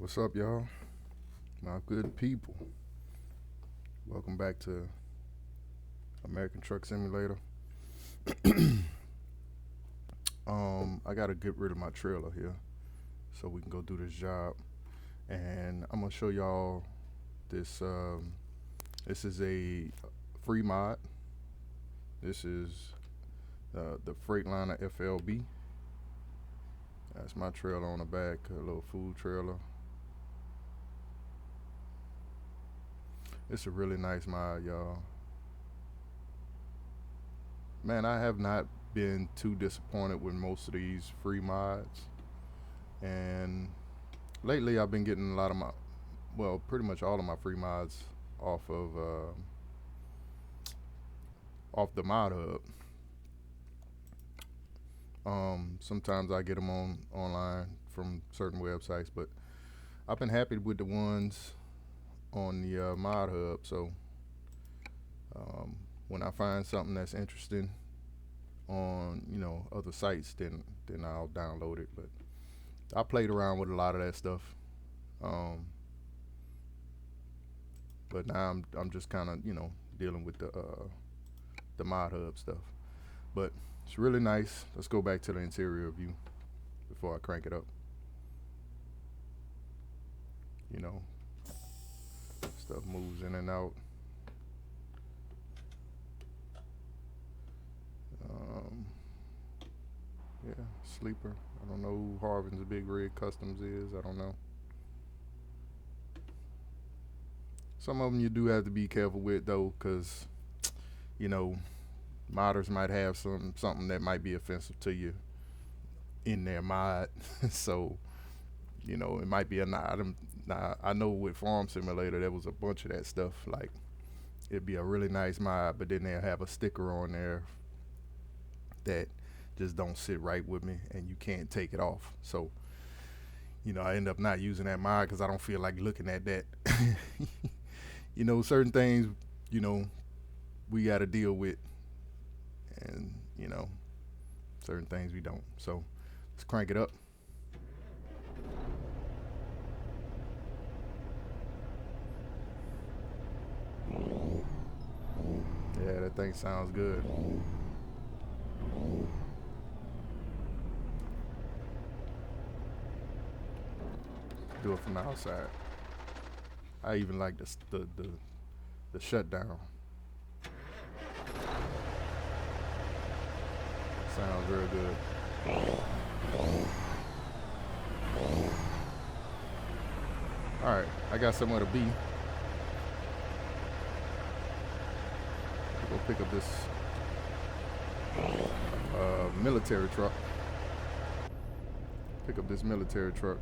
What's up, y'all? My good people. Welcome back to American Truck Simulator. I gotta get rid of my trailer here so we can go do this job. And I'm gonna show y'all this. This is a free mod. This is the Frieghtliner FLB. That's my trailer on the back, a little food trailer. It's a really nice mod, y'all. Man, I have not been too disappointed with most of these free mods. And lately I've been getting a lot of my, well, pretty much all of my free mods off the mod hub. Sometimes I get them online from certain websites, but I've been happy with the ones on the mod hub. So when I find something that's interesting on other sites, then I'll download it. But I played around with a lot of that stuff, but now I'm just kind of dealing with the mod hub stuff. But it's really nice. Let's go back to the interior view before I crank it up. Stuff moves in and out. Yeah, sleeper. I don't know who Harvin's Big Rig Customs is. I don't know. Some of them you do have to be careful with though, because modders might have something that might be offensive to you in their mod. So it might be an item. Now I know with Farm Simulator there was a bunch of that stuff. Like it'd be a really nice mod, but then they'll have a sticker on there that just don't sit right with me, and you can't take it off. So I end up not using that mod because I don't feel like looking at that. Certain things we got to deal with, and certain things we don't. So let's crank it up. Yeah, that thing sounds good. Do it from the outside. I even like the shutdown. Sounds real good. Alright, I got somewhere to be. Go pick up this military truck. Pick up this military truck.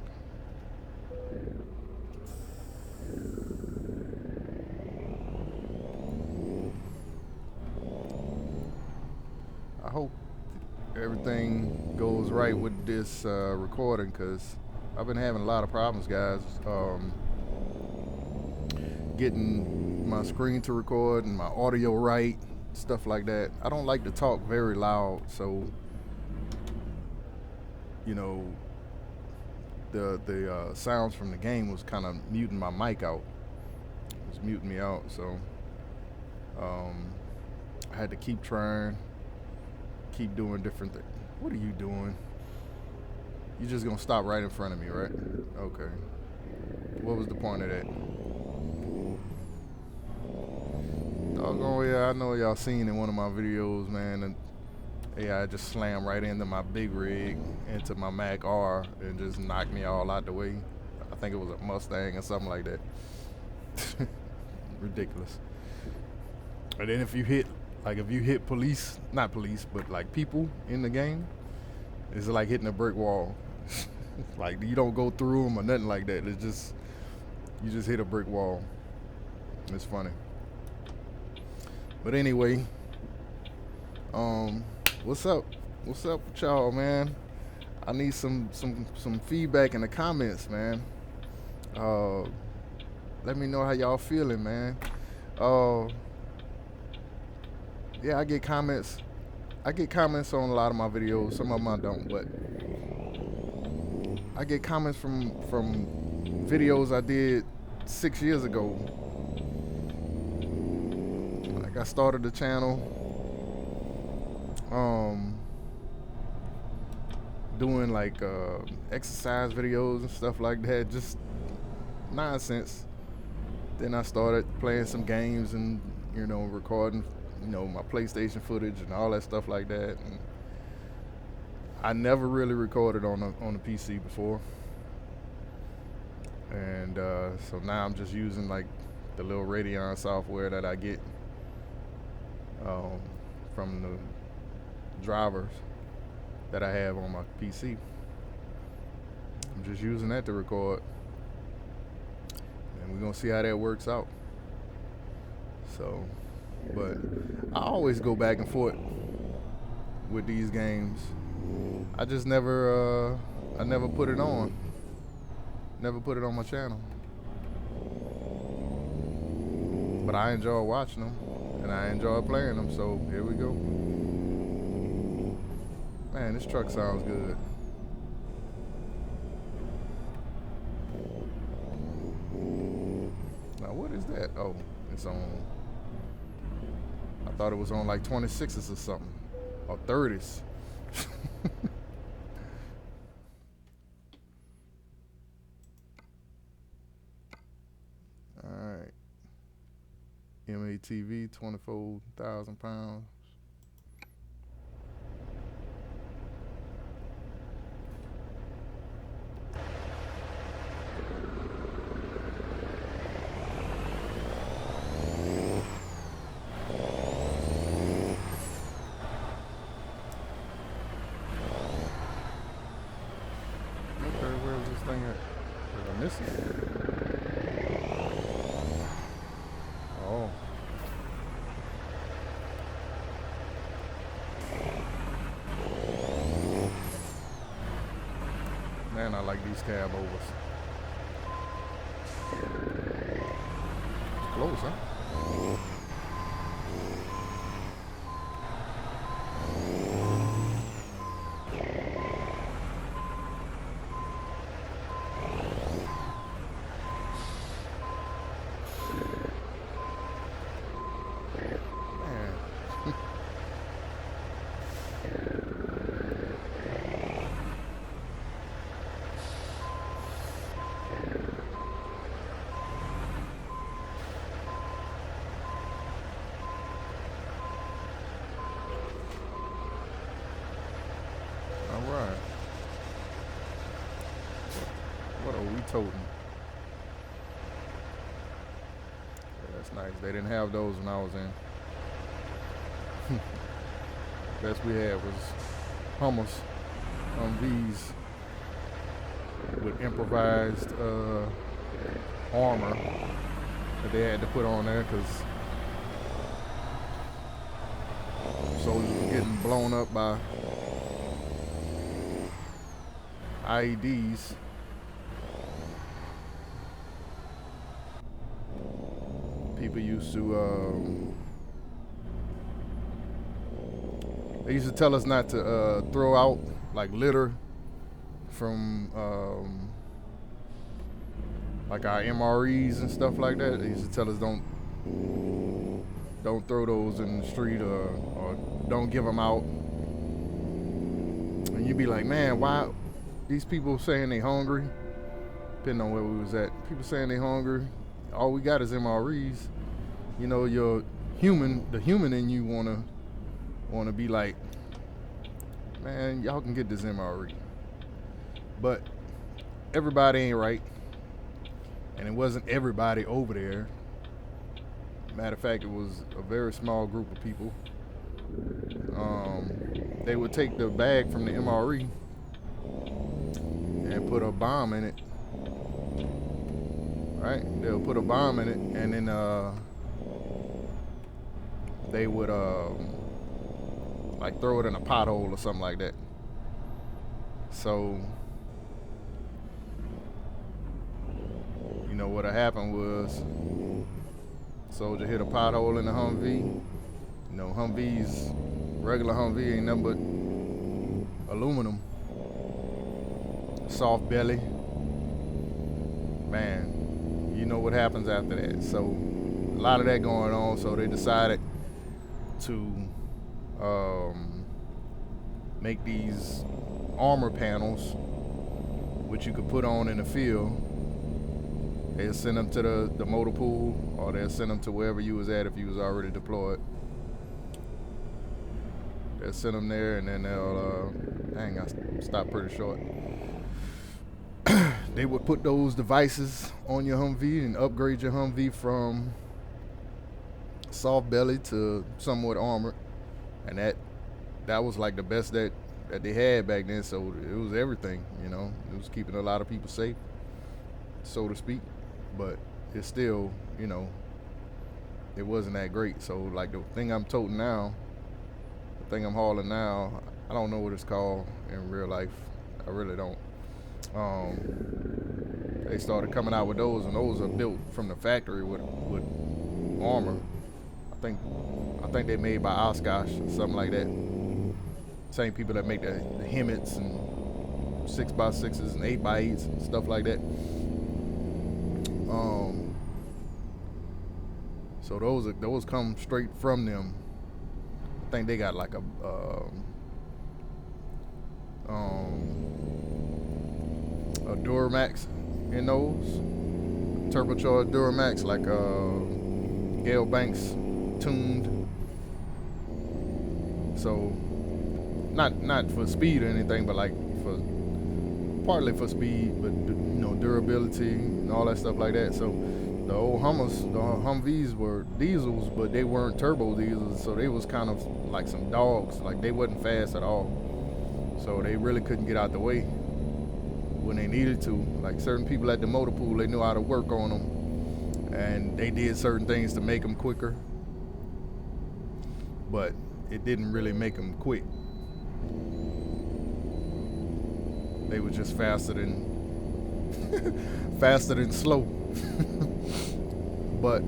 I hope everything goes right with this recording, because I've been having a lot of problems, guys, getting my screen to record and my audio right, stuff like that. I don't like to talk very loud, so the sounds from the game was kind of muting my mic out. It was muting me out, so I had to keep trying, keep doing different things. What are you doing? You just gonna stop right in front of me, right? Okay. What was the point of that? Doggone, yeah, I know y'all seen in one of my videos, man, and I just slammed right into my big rig, into my Mac R, and just knocked me all out the way. I think it was a Mustang or something like that. Ridiculous. And then if you hit police, not police, but like people in the game, it's like hitting a brick wall. Like you don't go through them or nothing like that. It's just, you just hit a brick wall. It's funny. But anyway, what's up? What's up with y'all, man? I need some feedback in the comments, man. Let me know how y'all feeling, man. Yeah, I get comments on a lot of my videos. Some of them I don't, but I get comments from videos I did 6 years ago. Like I started the channel doing like exercise videos and stuff like that, just nonsense. Then I started playing some games and, you know, recording, you know, my PlayStation footage and all that stuff like that. And I never really recorded on the PC before. And so now I'm just using like the little Radeon software that I get from the drivers that I have on my PC. I'm just using that to record, and we're gonna see how that works out. So, but I always go back and forth with these games. I just never put it on. Never put it on my channel. But I enjoy watching them, and I enjoy playing them, so here we go. Man, this truck sounds good. Now, what is that? Oh, it's on. I thought it was on like 26s or something, or 30s. All right. MATV, 24,000 pounds. Oh. Man, I like these cab overs. It's close, huh? Alright. What are we toting? Yeah, that's nice. They didn't have those when I was in. Best we had was Hummers, Humvees with improvised armor that they had to put on there because soldiers were getting blown up by IEDs. People used to they used to tell us not to throw out like litter from like our MREs and stuff like that. They used to tell us don't throw those in the street or don't give them out. And you'd be like, man, why these people saying they hungry? Depending on where we was at, people saying they hungry. All we got is MREs. You know, the human in you wanna be like, man, y'all can get this MRE. But everybody ain't right, and it wasn't everybody over there. Matter of fact, it was a very small group of people. They would take the bag from the MRE and put a bomb in it. Right? They'll put a bomb in it, and then they would like throw it in a pothole or something like that. So, you know what happened was, soldier hit a pothole in the Humvee. You know, Humvees, regular Humvee ain't nothing but aluminum, soft belly. man, you know what happens after that. So a lot of that going on. So they decided to make these armor panels, which you could put on in the field. They'll send them to the motor pool, or they'll send them to wherever you was at if you was already deployed. They'll send them there, and then they'll, dang, I stopped pretty short. They would put those devices on your Humvee and upgrade your Humvee from soft belly to somewhat armored, and that was like the best that they had back then. So it was everything, you know. It was keeping a lot of people safe, so to speak. But it's still, you know, it wasn't that great. So like the thing I'm toting now, the thing I'm hauling now, I don't know what it's called in real life. I really don't. They started coming out with those, and those are built from the factory with armor. I think they made by Oshkosh or something like that. Same people that make the Hemmets and 6x6s and 8x8s and stuff like that. So those come straight from them. I think they got like a Duramax in those, turbocharged Duramax, like Gale Banks tuned. So not for speed or anything, but like partly for speed, but you know, durability and all that stuff like that. So the old Humvees were diesels, but they weren't turbo diesels, so they was kind of like some dogs. Like they wasn't fast at all, so they really couldn't get out the way when they needed to. Like certain people at the motor pool, they knew how to work on them, and they did certain things to make them quicker, but it didn't really make them quick. They were just faster than slow. But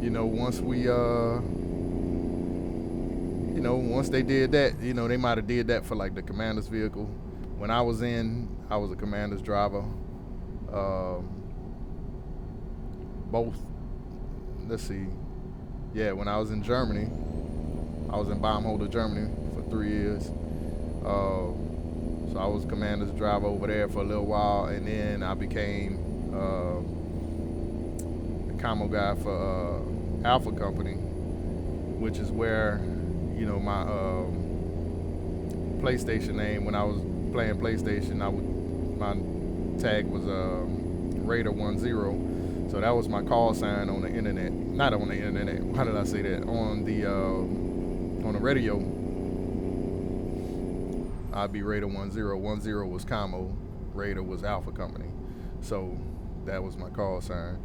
you know, once they did that, you know, they might have did that for like the commander's vehicle. When I was a commander's driver. When I was in Germany, I was in Baumholder, Germany for 3 years. So I was commander's driver over there for a little while, and then I became the commo guy for Alpha Company, which is where, you know, my PlayStation name, when I was playing PlayStation, my tag was Raider 10. So that was my call sign on the internet. Not on the internet. Why did I say that? On the radio. I'd be Raider 10. 10 was Commo. Raider was Alpha Company. So that was my call sign.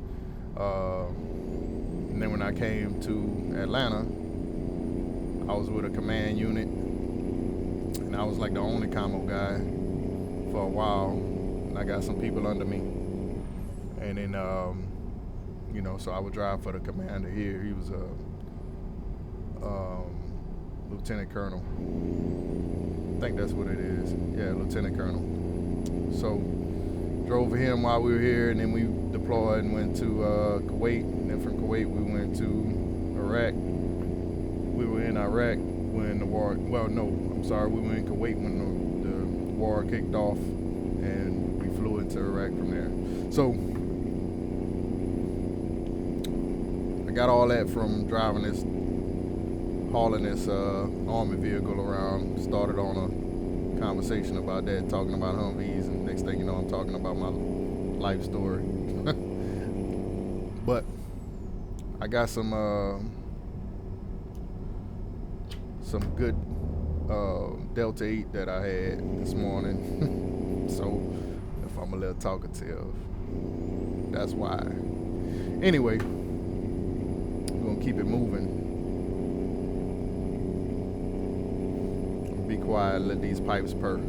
And then when I came to Atlanta, I was with a command unit, and I was like the only commo guy for a while. And I got some people under me. And then, you know, so I would drive for the commander here. He was a lieutenant colonel. I think that's what it is. Yeah, lieutenant colonel. So drove for him while we were here, and then we deployed and went to Kuwait. And then from Kuwait we went to Iraq. We were in Iraq when the war. Well, no, I'm sorry. We were in Kuwait when the war kicked off, and we flew into Iraq from there. So I got all that from hauling this army vehicle around. Started on a conversation about that, talking about Humvees, and next thing you know, I'm talking about my life story. But I got some good Delta 8 that I had this morning. So if I'm a little talkative, that's why. Anyway, we're gonna keep it moving. Be quiet, let these pipes purr.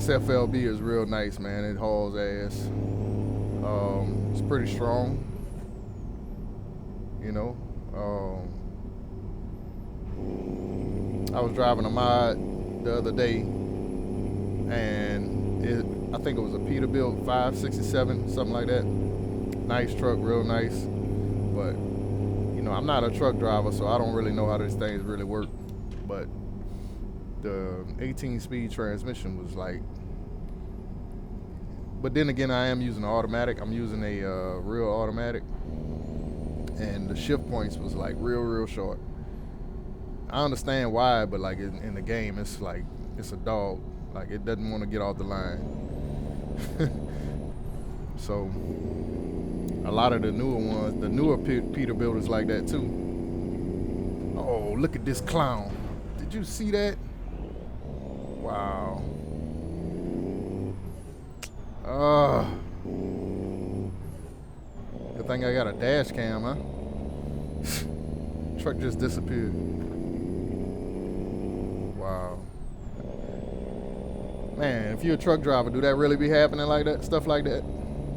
This FLB is real nice, man. It hauls ass. It's pretty strong, you know. I was driving a mod the other day, and I think it was a Peterbilt 567, something like that. Nice truck, real nice. But, you know, I'm not a truck driver, so I don't really know how these things really work. But the 18-speed transmission was like, but then again, I am using an automatic. I'm using a real automatic, and the shift points was like real short. I understand why, but like in the game, it's like it's a dog. Like it doesn't want to get off the line. So a lot of the newer ones, the newer Peterbilt is like that too. Oh, look at this clown! Did you see that? Wow. Good thing I got a dash cam, huh? Truck just disappeared. Wow. Man, if you're a truck driver, do that really be happening like that? Stuff like that?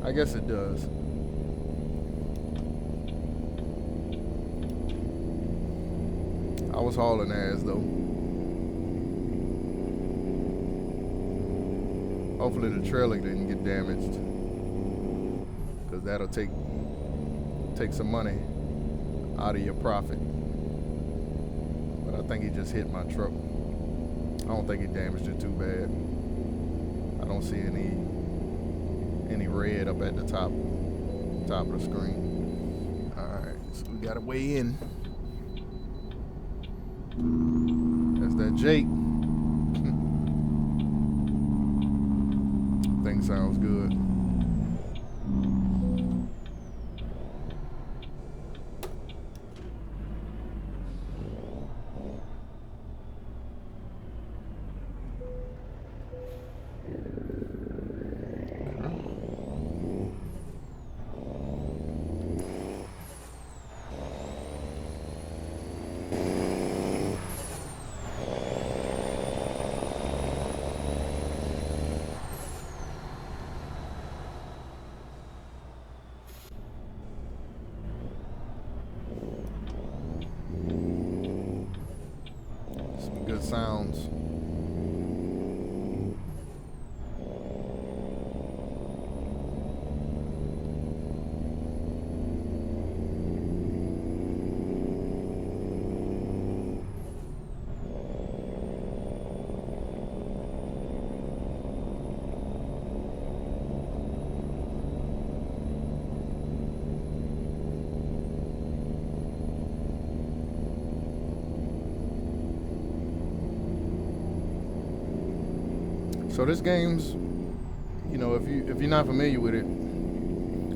I guess it does. I was hauling ass though. Hopefully the trailer didn't get damaged, because that'll take some money out of your profit. But I think he just hit my truck. I don't think he damaged it too bad. I don't see any red up at the top of the screen. Alright, so we gotta weigh in. That's that Jake. Thing sounds good. Good sounds. So this game's, you know, if you're not familiar with it,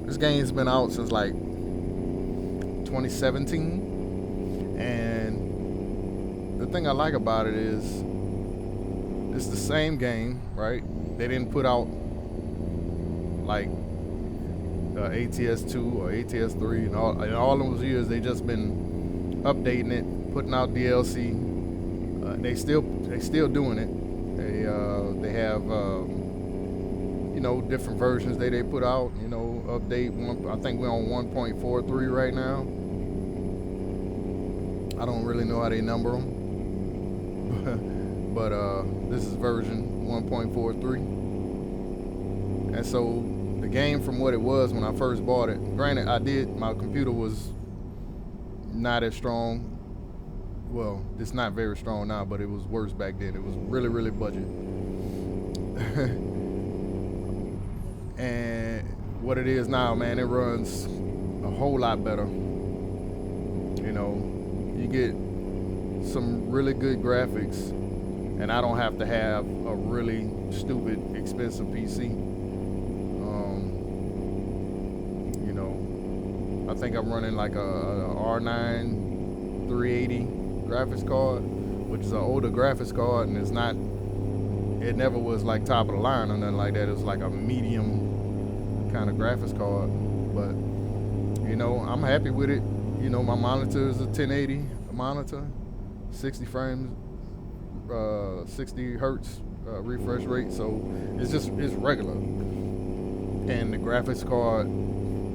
this game's been out since like 2017, and the thing I like about it is it's the same game, right? They didn't put out like ATS2 or ATS3 and all those years. They just been updating it, putting out DLC. They still doing it. They have you know, different versions they put out. You know, update one. I think we're on 1.43 right now. I don't really know how they number them, but this is version 1.43. And so the game, from what it was when I first bought it, granted, my computer was not as strong. Well, it's not very strong now, but it was worse back then. It was really budget. And what it is now, man, it runs a whole lot better. You know, you get some really good graphics, and I don't have to have a really stupid, expensive PC. You know, I think I'm running like a R9 380 graphics card, which is an older graphics card, and it never was like top of the line or nothing like that. It was like a medium kind of graphics card, but you know, I'm happy with it. You know, my monitor is a 1080 monitor, 60 frames, 60 hertz refresh rate, so it's regular. And the graphics card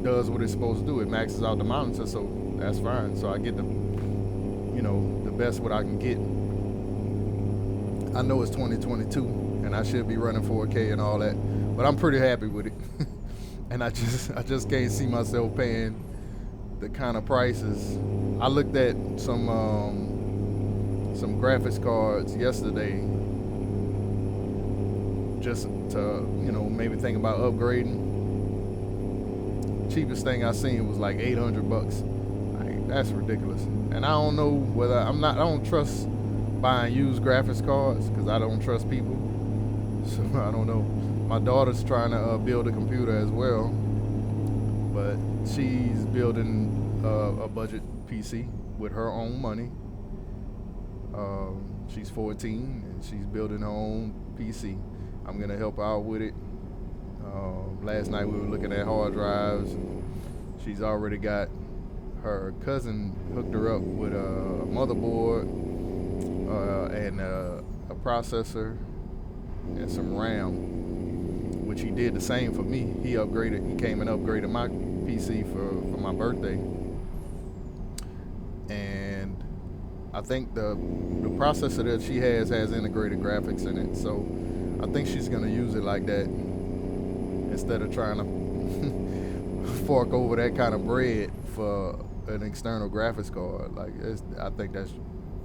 does what it's supposed to do. It maxes out the monitor, so that's fine. So I get the best what I can get. I know it's 2022 and I should be running 4K and all that, but I'm pretty happy with it. And I just can't see myself paying the kind of prices. I looked at some graphics cards yesterday just to maybe think about upgrading. Cheapest thing I seen was like $800. Like, that's ridiculous. And I don't know whether I don't trust buying used graphics cards because I don't trust people. So I don't know. My daughter's trying to build a computer as well, but she's building a budget PC with her own money. She's 14 and she's building her own PC. I'm gonna help her out with it. Last night we were looking at hard drives. She's already got her cousin hooked her up with a motherboard and a processor and some RAM, which he did the same for me. He came and upgraded my PC for my birthday. And I think the processor that she has integrated graphics in it, so I think she's gonna use it like that instead of trying to fork over that kind of bread for an external graphics card. Like, I think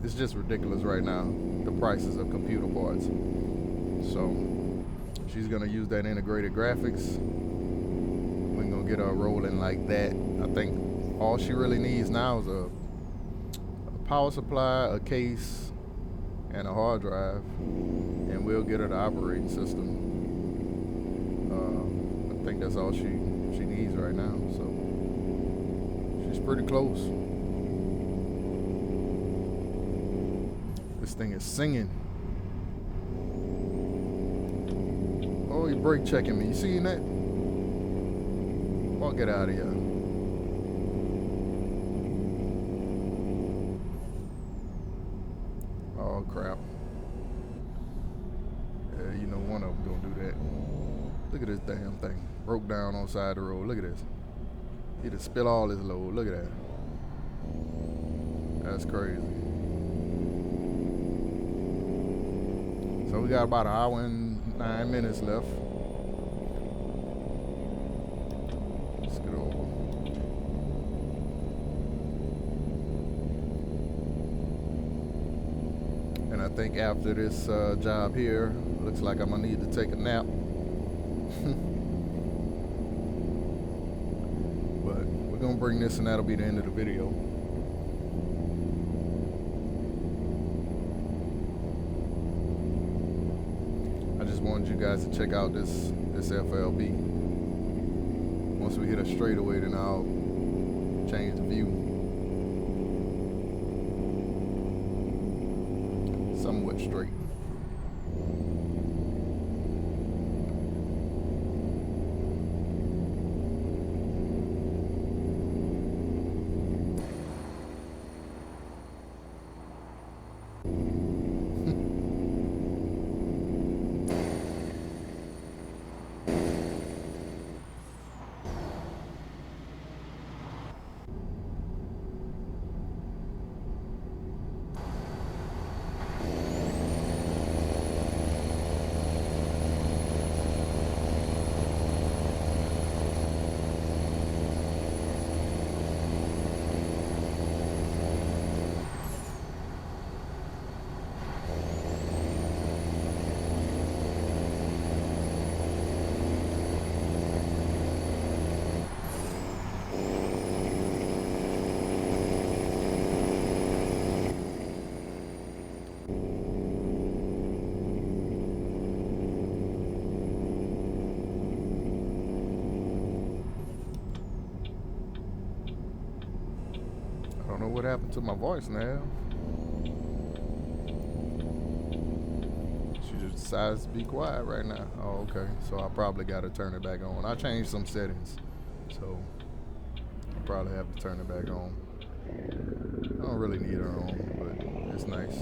it's just ridiculous right now, the prices of computer parts. So she's gonna use that integrated graphics. We're gonna get her rolling like that. I think all she really needs now is a power supply, a case, and a hard drive, and we'll get her the operating system. I think that's all she needs right now, so she's pretty close. This thing is singing. Oh, he brake checking me. You seen that? I'll get out of here. Oh crap. Yeah, one of them gonna do that. Look at this damn thing. Broke down on the side of the road. Look at this. He just spill all his load. Look at that. That's crazy. So we got about an hour and 9 minutes left. Let's get over. And I think after this job here, looks like I'm gonna need to take a nap. But we're gonna bring this and that'll be the end of the video. I just wanted you guys to check out this FLB. Once we hit a straightaway, then I'll change the view. Somewhat straight. I don't know what happened to my voice now. She just decides to be quiet right now. Oh, okay. So I probably got to turn it back on. I changed some settings, so I probably have to turn it back on. I don't really need her on, but it's nice.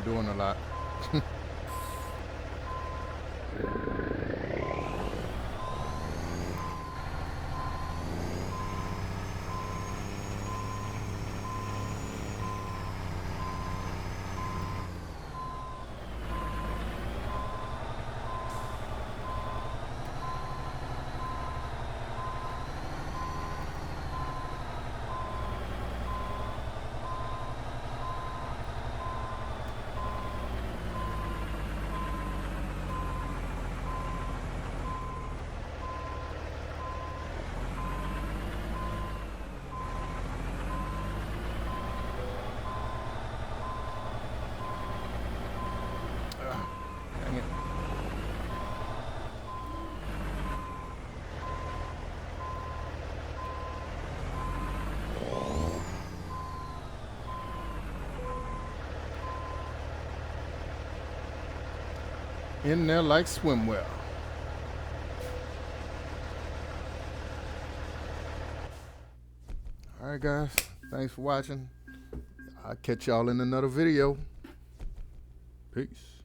doing a lot. Dang it. In there like swimwear. Alright guys, thanks for watching. I'll catch y'all in another video. Peace.